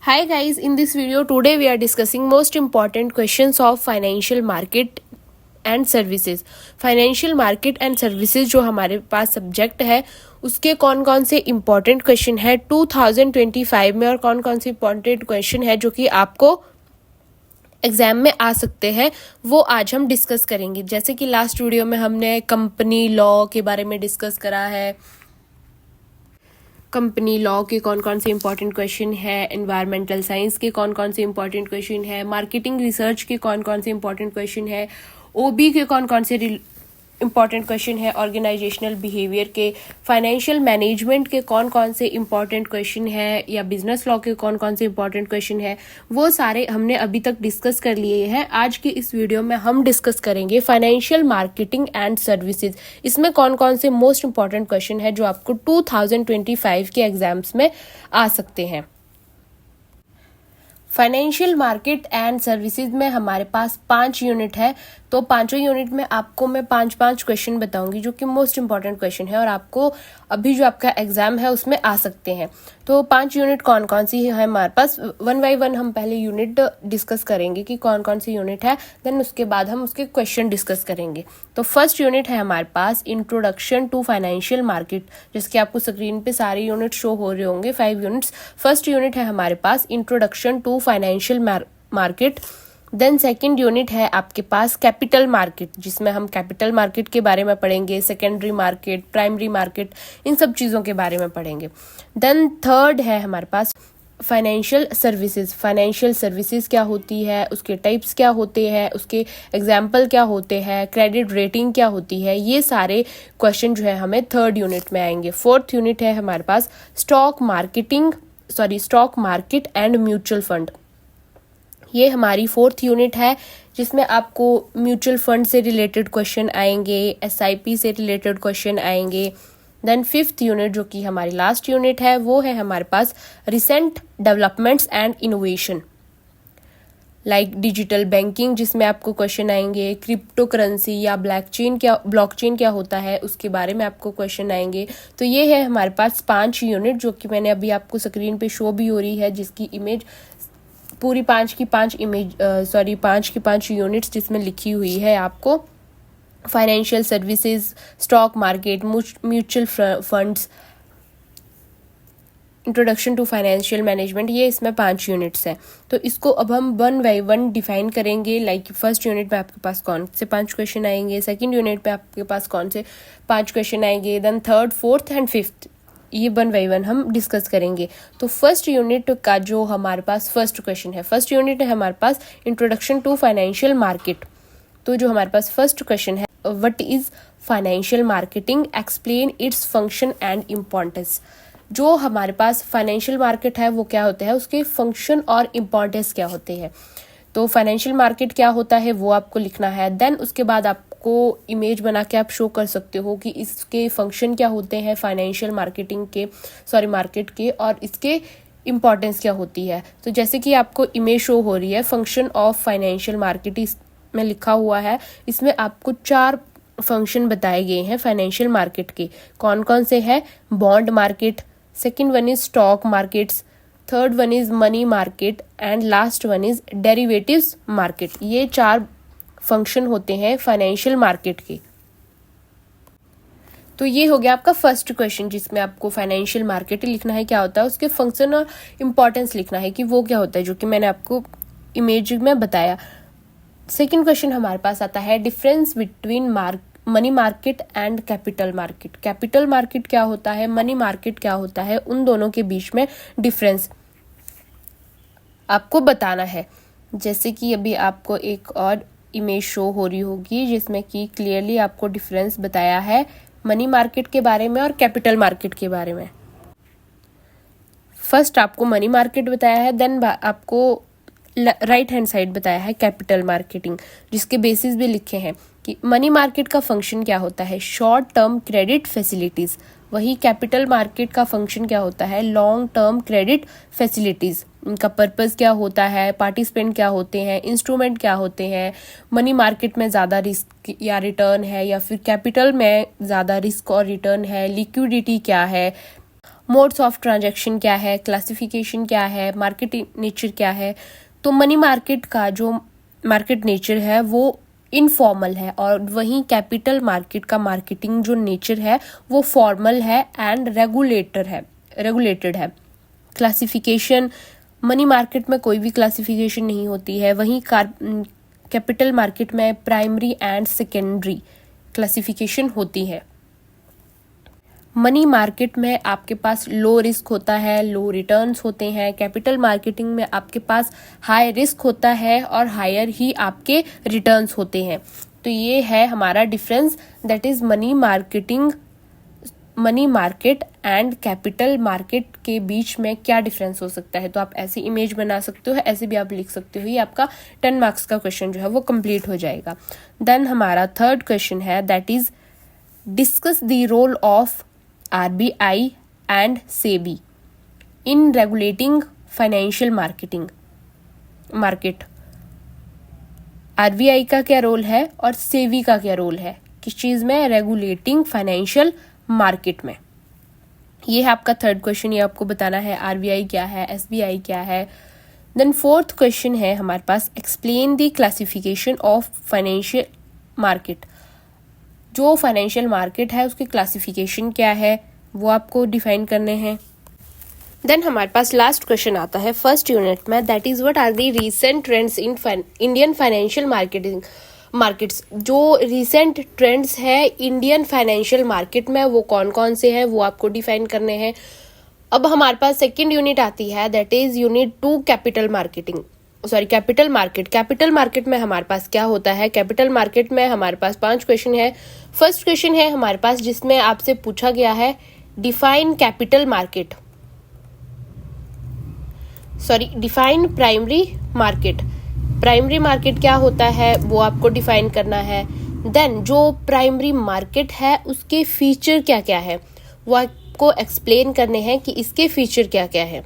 Hi guys, in this video today we are discussing most important questions of financial market and services. Financial market and services जो हमारे पास subject है उसके कौन कौन से important question है 2025 में और कौन कौन से इम्पॉर्टेंट क्वेश्चन है जो कि आपको एग्जाम में आ सकते हैं, वो आज हम डिस्कस करेंगे। जैसे कि लास्ट वीडियो में हमने कंपनी लॉ के बारे में डिस्कस करा है, कंपनी लॉ के कौन कौन से इंपॉर्टेंट क्वेश्चन है, एनवायरमेंटल साइंस के कौन कौन से इंपॉर्टेंट क्वेश्चन है, मार्केटिंग रिसर्च के कौन कौन से इंपॉर्टेंट क्वेश्चन है, ओबी के कौन कौन से इंपॉर्टेंट क्वेश्चन है, ऑर्गेनाइजेशनल बिहेवियर के, फाइनेंशियल मैनेजमेंट के कौन कौन से इंपॉर्टेंट क्वेश्चन है, या बिजनेस लॉ के कौन कौन से इंपॉर्टेंट क्वेश्चन है, वो सारे हमने अभी तक डिस्कस कर लिए हैं। आज की इस वीडियो में हम डिस्कस करेंगे फाइनेंशियल मार्केटिंग एंड सर्विसेज। इसमें कौन कौन से मोस्ट इंपॉर्टेंट क्वेश्चन है जो आपको 2025 के एग्जाम्स में आ सकते हैं। फाइनेंशियल मार्केट एंड सर्विसेज में हमारे पास 5 यूनिट है, तो पांचों यूनिट में आपको मैं 5 क्वेश्चन बताऊंगी जो कि मोस्ट इंपॉर्टेंट क्वेश्चन है और आपको अभी जो आपका एग्जाम है उसमें आ सकते हैं। तो 5 यूनिट कौन कौन सी है हमारे पास, वन बाय वन हम पहले यूनिट डिस्कस करेंगे कि कौन कौन सी यूनिट है, देन उसके बाद हम उसके क्वेश्चन डिस्कस करेंगे। तो फर्स्ट यूनिट है हमारे पास इंट्रोडक्शन टू फाइनेंशियल मार्केट, जिसके आपको स्क्रीन पे सारे यूनिट शो हो रहे होंगे, 5 यूनिट्स। फर्स्ट यूनिट है हमारे पास introduction to financial market. Then second unit है आपके पास कैपिटल मार्केट, जिसमें हम कैपिटल मार्केट के बारे में पढ़ेंगे, सेकेंडरी मार्केट, प्राइमरी मार्केट, इन सब चीज़ों के बारे में पढ़ेंगे। देन थर्ड है हमारे पास फाइनेंशियल सर्विसेज। फाइनेंशियल सर्विसेज क्या होती है, उसके टाइप्स क्या होते हैं, उसके एग्जाम्पल क्या होते हैं, क्रेडिट रेटिंग क्या होती है, ये सारे क्वेश्चन जो है हमें थर्ड यूनिट में आएंगे। फोर्थ यूनिट है हमारे पास stock market and mutual fund. ये हमारी फोर्थ यूनिट है जिसमें आपको म्यूचुअल फंड से रिलेटेड क्वेश्चन आएंगे, एसआईपी से रिलेटेड क्वेश्चन आएंगे। देन फिफ्थ यूनिट जो कि हमारी लास्ट यूनिट है वो है हमारे पास recent developments and innovation, like digital banking, जिसमें आपको क्वेश्चन आएंगे, क्रिप्टो करेंसी या ब्लॉकचेन क्या होता है उसके बारे में आपको क्वेश्चन आएंगे। तो ये है हमारे पास 5 यूनिट जो कि मैंने अभी आपको स्क्रीन पे शो भी हो रही है, जिसकी इमेज पूरी 5 की 5 यूनिट्स जिसमें लिखी हुई है आपको financial services, stock market, mutual funds, introduction to financial management, ये इसमें 5 यूनिट्स हैं। तो इसको अब हम वन बाय वन डिफाइन करेंगे। लाइक फर्स्ट यूनिट में आपके पास कौन से 5 क्वेश्चन आएंगे, सेकंड यूनिट में आपके पास कौन से 5 क्वेश्चन आएंगे, then third, fourth and fifth, ये वन बाय वन हम डिस्कस करेंगे। तो फर्स्ट यूनिट का जो हमारे पास फर्स्ट क्वेश्चन है, फर्स्ट यूनिट है हमारे पास इंट्रोडक्शन टू फाइनेंशियल मार्केट। तो जो हमारे पास फर्स्ट क्वेश्चन है, what is financial marketing, explain its function and importance. जो हमारे पास फाइनेंशियल मार्केट है वो क्या होता है, उसके फंक्शन और इम्पोर्टेंस क्या होते हैं। तो फाइनेंशियल मार्केट क्या होता है वो आपको लिखना है। देन उसके बाद आपको इमेज बना के आप शो कर सकते हो कि इसके फंक्शन क्या होते हैं फाइनेंशियल मार्केट के, और इसके इम्पोर्टेंस क्या होती है। तो जैसे कि आपको इमेज शो हो रही है, फंक्शन ऑफ फाइनेंशियल मार्केट इसमें लिखा हुआ है। इसमें आपको 4 फंक्शन बताए गए हैं फाइनेंशियल मार्केट के। कौन कौन से हैं, bond market, second one is stock markets, third one is money market and last one is derivatives market. ये 4 फंक्शन होते हैं फाइनेंशियल मार्केट के। तो ये हो गया आपका फर्स्ट क्वेश्चन, जिसमें आपको फाइनेंशियल मार्केट लिखना है क्या होता है, उसके फंक्शन और इम्पोर्टेंस लिखना है कि वो क्या होता है, जो कि मैंने आपको इमेज में बताया। सेकेंड क्वेश्चन हमारे पास आता है difference between money market and capital market. Capital market क्या होता है, मनी मार्केट क्या होता है, उन दोनों के बीच में डिफरेंस आपको बताना है। जैसे कि अभी आपको एक और इमेज शो हो रही होगी जिसमें कि क्लियरली आपको डिफरेंस बताया है मनी मार्केट के बारे में और कैपिटल मार्केट के बारे में। फर्स्ट आपको मनी मार्केट बताया है, देन आपको राइट हैंड साइड बताया है कैपिटल मार्केटिंग, जिसके बेसिस भी लिखे हैं कि मनी मार्केट का फंक्शन क्या होता है, शॉर्ट टर्म क्रेडिट फैसिलिटीज। वही कैपिटल मार्केट का फंक्शन क्या होता है, लॉन्ग टर्म क्रेडिट फैसिलिटीज। इनका पर्पस क्या होता है, पार्टिसिपेंट क्या होते हैं, इंस्ट्रूमेंट क्या होते हैं, मनी मार्केट में ज़्यादा रिस्क या रिटर्न है या फिर कैपिटल में ज़्यादा रिस्क और रिटर्न है, लिक्विडिटी क्या है, मोड्स ऑफ ट्रांजैक्शन क्या है, क्लासिफिकेशन क्या है, मार्केट नेचर क्या है। तो मनी मार्केट का जो मार्केट नेचर है वो इनफॉर्मल है और वहीं कैपिटल मार्केट का मार्केटिंग जो नेचर है वो फॉर्मल है एंड रेगुलेटेड है। क्लासिफिकेशन, मनी मार्केट में कोई भी क्लासिफिकेशन नहीं होती है, वहीं कैपिटल मार्केट में प्राइमरी एंड सेकेंडरी क्लासिफिकेशन होती है। मनी मार्केट में आपके पास लो रिस्क होता है, लो रिटर्न्स होते हैं। कैपिटल मार्केटिंग में आपके पास हाई रिस्क होता है और हायर ही आपके रिटर्न्स होते हैं। तो ये है हमारा difference, that is money market and capital market के बीच में क्या डिफरेंस हो सकता है। तो आप ऐसी इमेज बना सकते हो, ऐसे भी आप लिख सकते हो। ये आपका 10 मार्क्स का क्वेश्चन जो है वो कंप्लीट हो जाएगा। देन हमारा थर्ड क्वेश्चन है, that is discuss the role of RBI and SEBI in regulating financial market। RBI का क्या रोल है और SEBI का क्या रोल है किस चीज में, रेगुलेटिंग फाइनेंशियल मार्केट में। ये है आपका थर्ड क्वेश्चन, ये आपको बताना है RBI क्या है, SBI क्या है। देन फोर्थ क्वेश्चन है हमारे पास, explain the classification of financial market. जो फाइनेंशियल मार्केट है उसकी क्लासिफिकेशन क्या है वो आपको डिफाइन करने हैं। देन हमारे पास लास्ट क्वेश्चन आता है फर्स्ट यूनिट में, that is what are the recent trends in Indian financial markets. जो रीसेंट ट्रेंड्स है इंडियन फाइनेंशियल मार्केट में वो कौन कौन से हैं वो आपको डिफाइन करने हैं। अब हमारे पास सेकेंड यूनिट आती है, that is unit 2 capital market. Capital market में हमारे पास क्या होता है, कैपिटल मार्केट में हमारे पास 5 क्वेश्चन है। फर्स्ट क्वेश्चन है हमारे पास जिसमें आपसे पूछा गया है define primary market. Primary market क्या होता है वो आपको डिफाइन करना है। देन जो प्राइमरी मार्केट है उसके फीचर क्या क्या है वो आपको एक्सप्लेन करने हैं कि इसके फीचर क्या क्या है।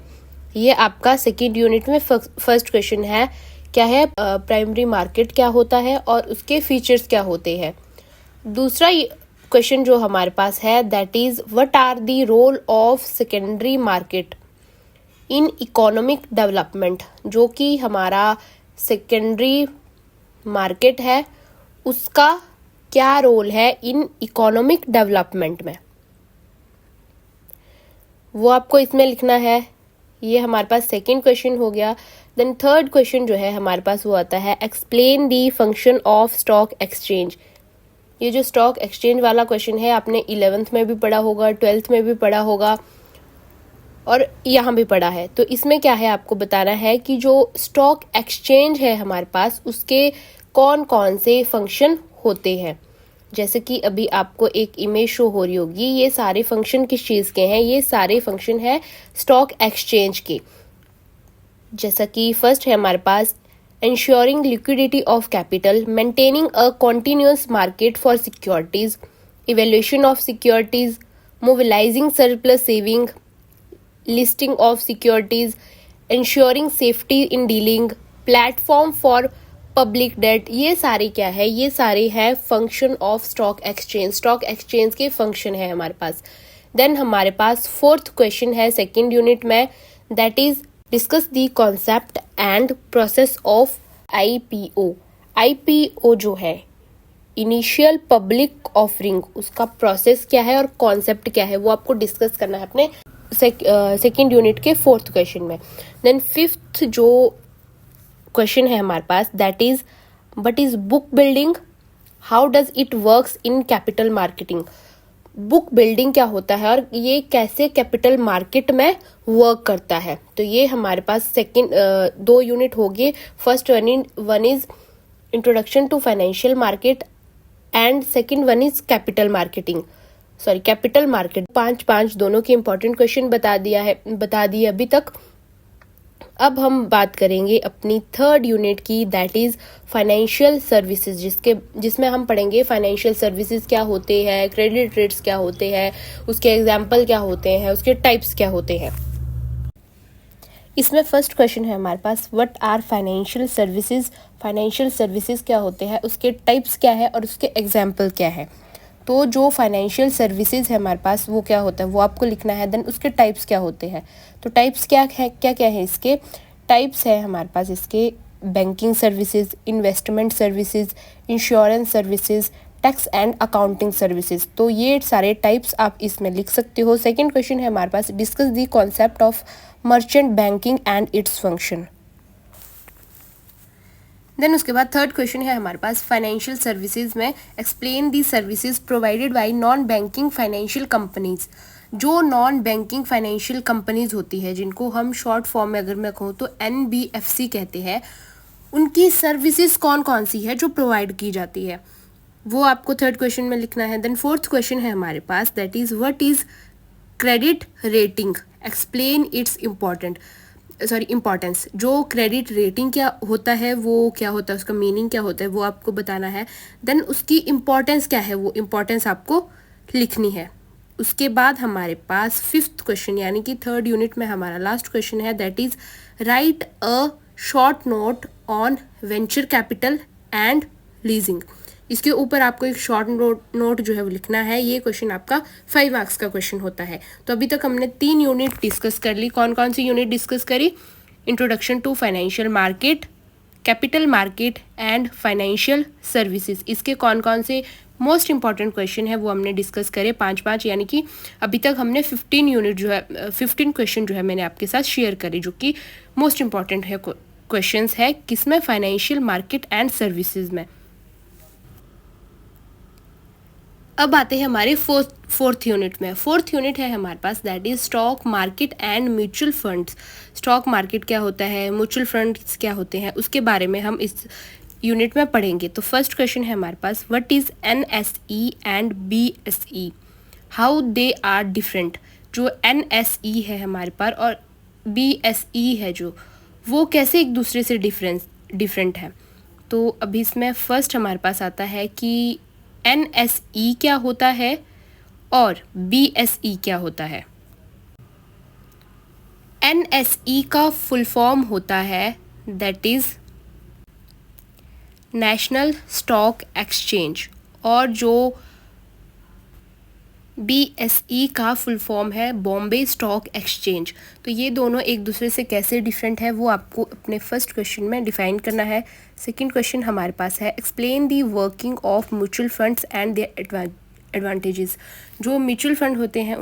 ये आपका सेकेंड यूनिट में फर्स्ट क्वेश्चन है, क्या है प्राइमरी मार्केट क्या होता है और उसके फीचर्स क्या होते हैं। दूसरा क्वेश्चन जो हमारे पास है, that is what are the role of secondary market in economic development. जो कि हमारा सेकेंडरी मार्केट है उसका क्या रोल है इन इकोनॉमिक डेवलपमेंट में, वो आपको इसमें लिखना है। ये हमारे पास सेकेंड क्वेश्चन हो गया। देन थर्ड क्वेश्चन जो है हमारे पास वो आता है, explain the function of stock exchange. ये जो स्टॉक एक्सचेंज वाला क्वेश्चन है आपने 11th में भी पढ़ा होगा, 12th में भी पढ़ा होगा और यहाँ भी पढ़ा है। तो इसमें क्या है आपको बताना है कि जो स्टॉक एक्सचेंज है हमारे पास उसके कौन कौन से फंक्शन होते हैं। जैसे कि अभी आपको एक इमेज शो हो रही होगी, ये सारे फंक्शन किस चीज़ के हैं, ये सारे फंक्शन है स्टॉक एक्सचेंज के। जैसा कि फर्स्ट है हमारे पास ensuring liquidity of capital, maintaining a continuous market for securities, evaluation of securities, mobilizing surplus saving, listing of securities, ensuring safety in dealing, platform for public debt. ये सारे क्या है, ये सारे हैं function of stock exchange. Stock exchange के function है हमारे पास। देन हमारे पास फोर्थ क्वेश्चन है सेकेंड यूनिट में, that is discuss the concept and process of IPO। IPO जो है इनिशियल पब्लिक ऑफरिंग, उसका प्रोसेस क्या है और कॉन्सेप्ट क्या है वो आपको डिस्कस करना है अपने सेकेंड यूनिट के फोर्थ क्वेश्चन में। देन फिफ्थ जो क्वेश्चन है हमारे पास, that is what is book building, how does it works in capital marketing. Book building क्या होता है और ये कैसे कैपिटल मार्केट में वर्क करता है। तो ये हमारे पास सेकंड 2 यूनिट हो गए। First one is introduction to financial market and second one is capital market. 5 दोनों के इंपॉर्टेंट क्वेश्चन बता दिए अभी तक। अब हम बात करेंगे अपनी थर्ड यूनिट की, दैट इज फाइनेंशियल सर्विसेज, जिसमें हम पढ़ेंगे फाइनेंशियल सर्विसेज क्या होते हैं, क्रेडिट रेट्स क्या होते हैं, उसके एग्जाम्पल क्या होते हैं, उसके टाइप्स क्या होते हैं। इसमें फर्स्ट क्वेश्चन है हमारे पास, what are financial services. Financial services क्या होते हैं, उसके टाइप्स क्या है और उसके एग्जाम्पल क्या है। तो जो फाइनेंशियल सर्विसेज है हमारे पास वो क्या होता है वो आपको लिखना है। देन उसके टाइप्स क्या होते हैं, तो टाइप्स क्या है, क्या क्या है इसके टाइप्स है हमारे पास इसके banking services, investment services, insurance services, tax and accounting services. तो ये सारे टाइप्स आप इसमें लिख सकते हो। सेकंड क्वेश्चन है हमारे पास discuss the concept of merchant banking and its function. Then उसके बाद थर्ड क्वेश्चन है हमारे पास फाइनेंशियल सर्विसेज में explain the services provided by non banking financial companies. जो नॉन बैंकिंग फाइनेंशियल कंपनीज होती है जिनको हम शॉर्ट फॉर्म में अगर मैं कहूँ तो NBFC कहते हैं, उनकी सर्विसेज कौन कौन सी है जो प्रोवाइड की जाती है वो आपको थर्ड क्वेश्चन में लिखना है। देन फोर्थ क्वेश्चन है हमारे पास that is what is credit rating, explain its importance. जो क्रेडिट रेटिंग क्या होता है वो क्या होता है, उसका मीनिंग क्या होता है वो आपको बताना है। देन उसकी इम्पॉर्टेंस क्या है वो इम्पॉर्टेंस आपको लिखनी है। उसके बाद हमारे पास फिफ्थ क्वेश्चन यानी कि थर्ड यूनिट में हमारा लास्ट क्वेश्चन है that is write a short note on venture capital and leasing. इसके ऊपर आपको एक शॉर्ट नोट जो है वो लिखना है। ये क्वेश्चन आपका 5 मार्क्स का क्वेश्चन होता है। तो अभी तक हमने 3 यूनिट डिस्कस कर ली। कौन कौन सी यूनिट डिस्कस करी? Introduction to financial market, capital market and financial services. इसके कौन कौन से मोस्ट इंपॉर्टेंट क्वेश्चन है वो हमने डिस्कस करे 5 यानी कि अभी तक हमने 15 यूनिट जो है 15 क्वेश्चन जो है मैंने आपके साथ शेयर करे जो कि मोस्ट इंपॉर्टेंट है क्वेश्चंस है किसमें, फाइनेंशियल मार्केट एंड सर्विसेज में। अब आते हैं हमारे फोर्थ यूनिट में। फोर्थ यूनिट है हमारे पास that is stock market and mutual funds. Stock market क्या होता है, म्यूचुअल फंड्स क्या होते हैं, उसके बारे में हम इस यूनिट में पढ़ेंगे। तो फर्स्ट क्वेश्चन है हमारे पास what is NSE and BSE, how they are different. जो NSE है हमारे पास और BSE है जो वो कैसे एक दूसरे से डिफरेंट है। तो अभी इसमें फर्स्ट हमारे पास आता है कि NSE क्या होता है और BSE क्या होता है। NSE का फुल फॉर्म होता है that is national stock exchange और जो BSE का फुल फॉर्म है बॉम्बे स्टॉक एक्सचेंज। तो ये दोनों एक दूसरे से कैसे डिफरेंट है वो आपको अपने फर्स्ट क्वेश्चन में डिफाइन करना है। सेकंड क्वेश्चन हमारे पास है explain the working of mutual funds and their advantages. जो म्यूचुअल फंड होते हैं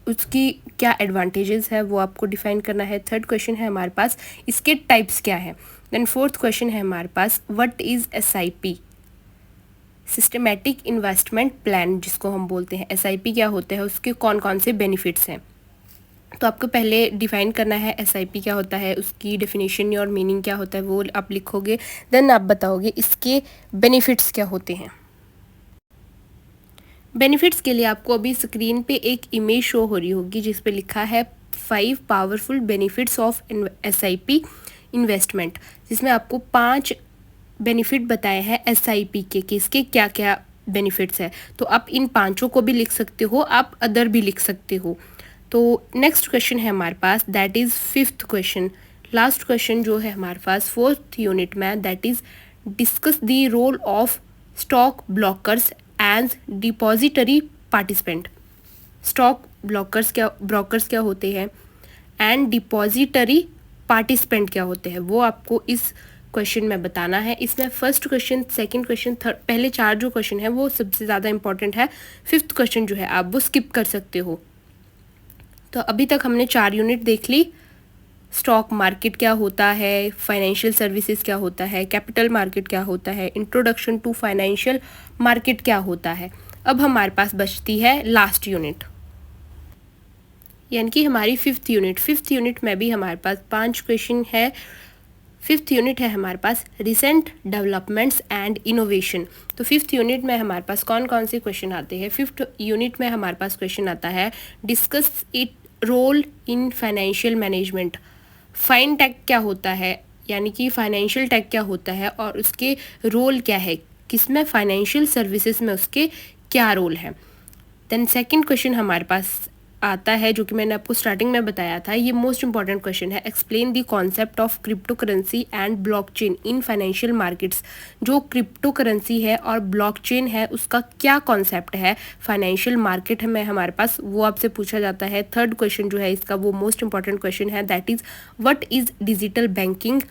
उसकी क्या एडवांटेजेस है वो आपको डिफाइन करना है। थर्ड क्वेश्चन है हमारे पास इसके टाइप्स क्या है। देन फोर्थ क्वेश्चन है हमारे पास what is SIP, systematic investment plan जिसको हम बोलते हैं। SIP क्या होता है, उसके कौन कौन से बेनिफिट्स हैं। तो आपको पहले डिफाइन करना है SIP क्या होता है, उसकी डेफिनेशन और मीनिंग क्या होता है वो आप लिखोगे। देन आप बताओगे इसके बेनिफिट्स क्या होते हैं। बेनिफिट्स के लिए आपको अभी स्क्रीन पे एक इमेज शो हो रही होगी जिस पे लिखा है 5 powerful benefits of SIP investment, जिसमें आपको 5 बेनिफिट बताए हैं SIP के कि इसके क्या क्या बेनिफिट्स है। तो आप इन 5 को भी लिख सकते हो, आप अदर भी लिख सकते हो। तो नेक्स्ट क्वेश्चन है हमारे पास that is fifth question, last question जो है हमारे पास फोर्थ यूनिट में that is discuss the role of stock brokers and depository participant. Stock brokers क्या होते हैं एंड डिपॉजिटरी पार्टिसिपेंट क्या होते हैं वो आपको इस क्वेश्चन में बताना है। इसमें first question, second question, third, पहले 4 जो क्वेश्चन है वो सबसे ज़्यादा इंपॉर्टेंट है। फिफ्थ क्वेश्चन जो है आप वो स्किप कर सकते हो। तो अभी तक हमने 4 यूनिट देख ली। स्टॉक मार्केट क्या होता है, फाइनेंशियल सर्विसेज क्या होता है, कैपिटल मार्केट क्या होता है, इंट्रोडक्शन टू फाइनेंशियल मार्केट क्या होता है। अब हमारे पास बचती है लास्ट यूनिट यानी कि हमारी फिफ्थ यूनिट में भी हमारे पास 5 क्वेश्चन है। फिफ्थ यूनिट है हमारे पास रिसेंट डेवलपमेंट्स एंड इनोवेशन। तो फिफ्थ यूनिट में हमारे पास कौन कौन से क्वेश्चन आते हैं। फिफ्थ यूनिट में हमारे पास क्वेश्चन आता है discuss it role in financial management. Fintech क्या होता है यानी कि फाइनेंशियल टेक क्या होता है और उसके रोल क्या है, किसमें, फाइनेंशियल सर्विसेज में उसके क्या रोल है। देन सेकंड क्वेश्चन हमारे पास आता है जो कि मैंने आपको स्टार्टिंग में बताया था, ये मोस्ट इंपॉर्टेंट क्वेश्चन है। Explain the concept of crypto currency and blockchain in financial markets. जो क्रिप्टो करेंसी है और ब्लॉकचेन है उसका क्या कॉन्सेप्ट है फाइनेंशियल मार्केट में हमारे पास, वो आपसे पूछा जाता है। थर्ड क्वेश्चन जो है इसका वो मोस्ट इंपॉर्टेंट क्वेश्चन है, that is what is digital banking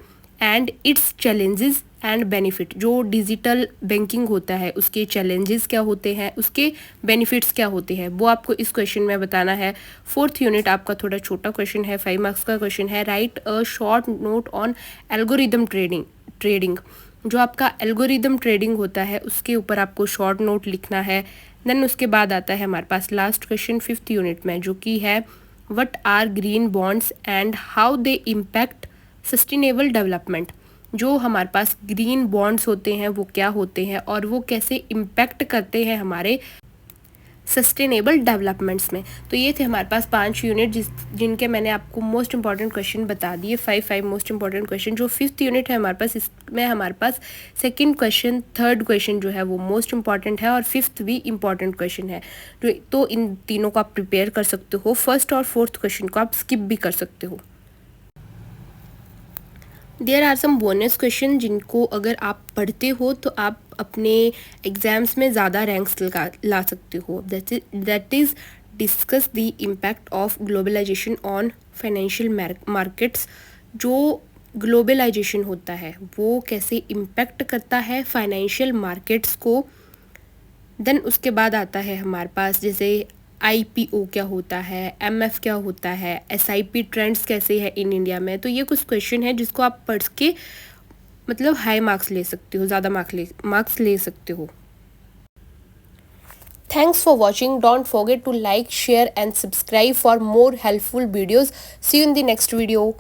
and it's challenges and benefit. जो डिजिटल बैंकिंग होता है उसके चैलेंजेस क्या होते हैं, उसके बेनिफिट्स क्या होते हैं, वो आपको इस क्वेश्चन में बताना है। फोर्थ यूनिट आपका थोड़ा छोटा क्वेश्चन है, 5 मार्क्स का क्वेश्चन है। Right a short note on algorithm trading. जो आपका एल्गोरिदम ट्रेडिंग होता है उसके ऊपर आपको शॉर्ट नोट लिखना है। देन उसके बाद आता है हमारे पास लास्ट क्वेश्चन 5th यूनिट में, जो कि है what are green bonds and how they impact sustainable development. जो हमारे पास ग्रीन बॉन्ड्स होते हैं वो क्या होते हैं और वो कैसे इम्पैक्ट करते हैं हमारे सस्टेनेबल डेवलपमेंट्स में। तो ये थे हमारे पास 5 यूनिट जिनके मैंने आपको मोस्ट इंपॉर्टेंट क्वेश्चन बता दिए, 5 मोस्ट इंपॉर्टेंट क्वेश्चन। जो 5th यूनिट है हमारे पास, इसमें हमारे पास सेकंड क्वेश्चन, थर्ड क्वेश्चन जो है वो मोस्ट इंपॉर्टेंट है और 5th भी इंपॉर्टेंट क्वेश्चन है। तो इन तीनों को आप प्रिपेयर कर सकते हो। फर्स्ट और 4th क्वेश्चन को आप स्किप भी कर सकते हो। There are some bonus question जिनको अगर आप पढ़ते हो तो आप अपने एग्जाम्स में ज़्यादा रैंक्स ला सकते हो। That is discuss the impact of globalisation on financial markets. जो ग्लोबलाइजेशन होता है वो कैसे इम्पैक्ट करता है फाइनेंशियल मार्केट्स को। देन उसके बाद आता है हमारे पास जैसे IPO क्या होता है, MF क्या होता है, SIP ट्रेंड्स कैसे है इन इंडिया में। तो ये कुछ क्वेश्चन है जिसको आप पढ़ के मतलब हाई मार्क्स ले सकते हो, ज़्यादा मार्क्स ले सकते हो। Thanks for watching. Don't forget to like, share and subscribe for more helpful videos. See you in the next video.